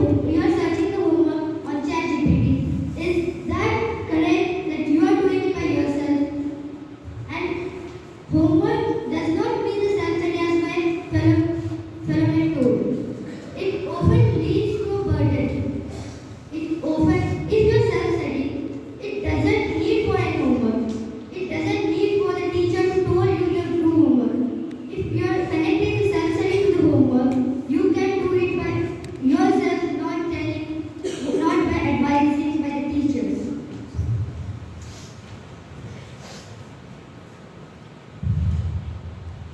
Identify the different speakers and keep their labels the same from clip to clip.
Speaker 1: you are searching the homework on ChatGPT. Is that correct that you are doing it by yourself? And homework does not mean the same study as my fellow told. It often leads to a burden. It often, if you self-study, it doesn't need for any homework. It doesn't need for the teacher to tell you to do homework. If you are connecting the self-study to the homework, you can do it by yourself, not by advising by the teachers.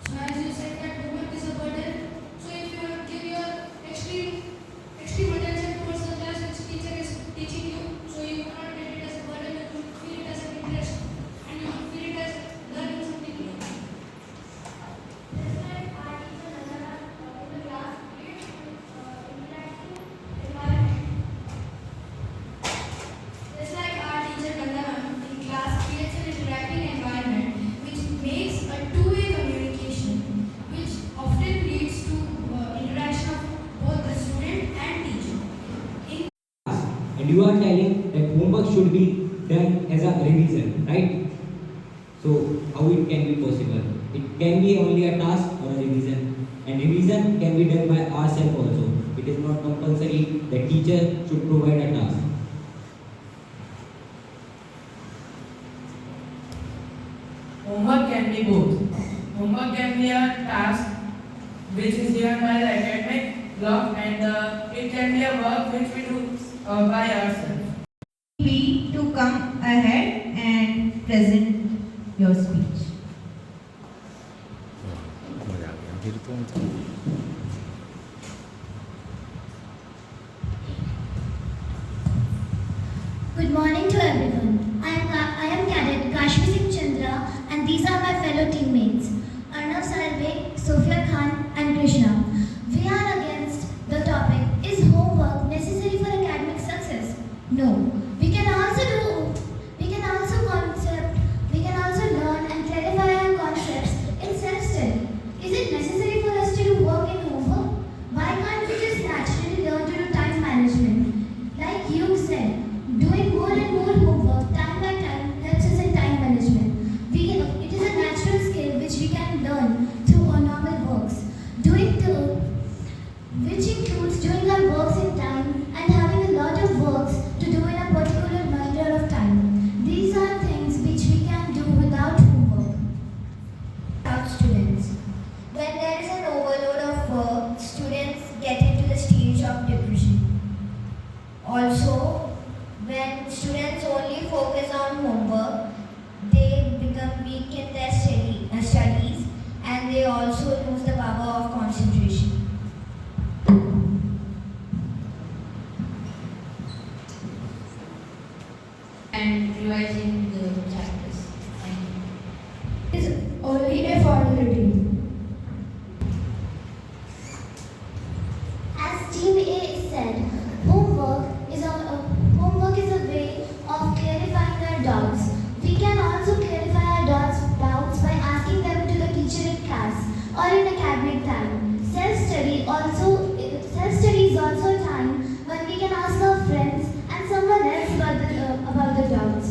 Speaker 2: So as you said that homework is a burden, so if you give your extreme attention towards the class which teacher is teaching you, so you cannot get it as a burden, you will feel it as an interest, and you will feel it as learning something new. Just like our teacher Nazara in the class creates interactive environment. Just like our teacher Nazara in class creates an interactive environment which makes a two-way communication, which often leads to interaction of both the student and teacher.
Speaker 3: And you are telling that homework should be done as a revision, right? So how it can be possible? It can be only a task or a revision, and revision can be done by ourselves also. It is not compulsory that teacher should provide a task.
Speaker 4: Homework can be both. Homework can be a task which is given by the academic block, and it can be a work which we do by ourselves.
Speaker 5: Be to come ahead and present your speech.
Speaker 6: मजा आ गया फिर तो
Speaker 1: Good morning to everyone. I am Cadet Kashmi Singh Chandra, and these are my fellow teammates Arnav Sarve, Sophia Khan, and Krishna. We are against the topic: is homework necessary for academic success? No. We can also learn and clarify our concepts in self-study. Is it necessary for us to do work in homework? Why can't we just naturally learn to do time management? Like you said, doing more and more homework time by time helps us in time management. It is a natural skill which we can learn through our normal works. Which includes doing our works in time and having a lot of works to do in a particular window of time. These are things which we can do without homework. About students. When there is an overload of work, students get into the stage of depression. Also, when students only focus on homework, they become weak in their studies, and they also lose the power of concentration.
Speaker 5: And revising the chapters.
Speaker 1: It is only a formality. As Team A said, homework is a way of clarifying our doubts. We can also clarify our doubts by asking them to the teacher in class or in academic time. Self-study is also a time when we can ask our friends and someone else about the doubts.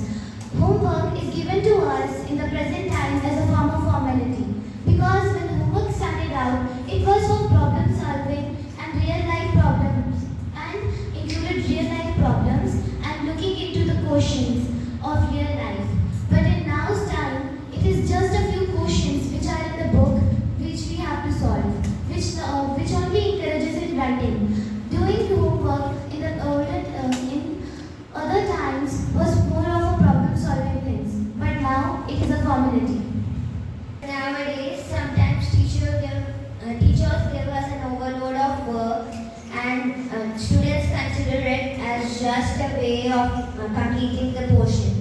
Speaker 1: Homework is given to us in the present time as a form of formality, because when homework started out, it was for problem solving and real life problems, and included real life problems and looking into the questions of real life. But in now's time, it is just a few questions which are in the book which we have to solve, which only encourages in writing. Doing homework in other times was more of a problem solving things, but now it is a formality. Nowadays, sometimes teachers give us an overload of work, and students consider it as just a way of completing the portion.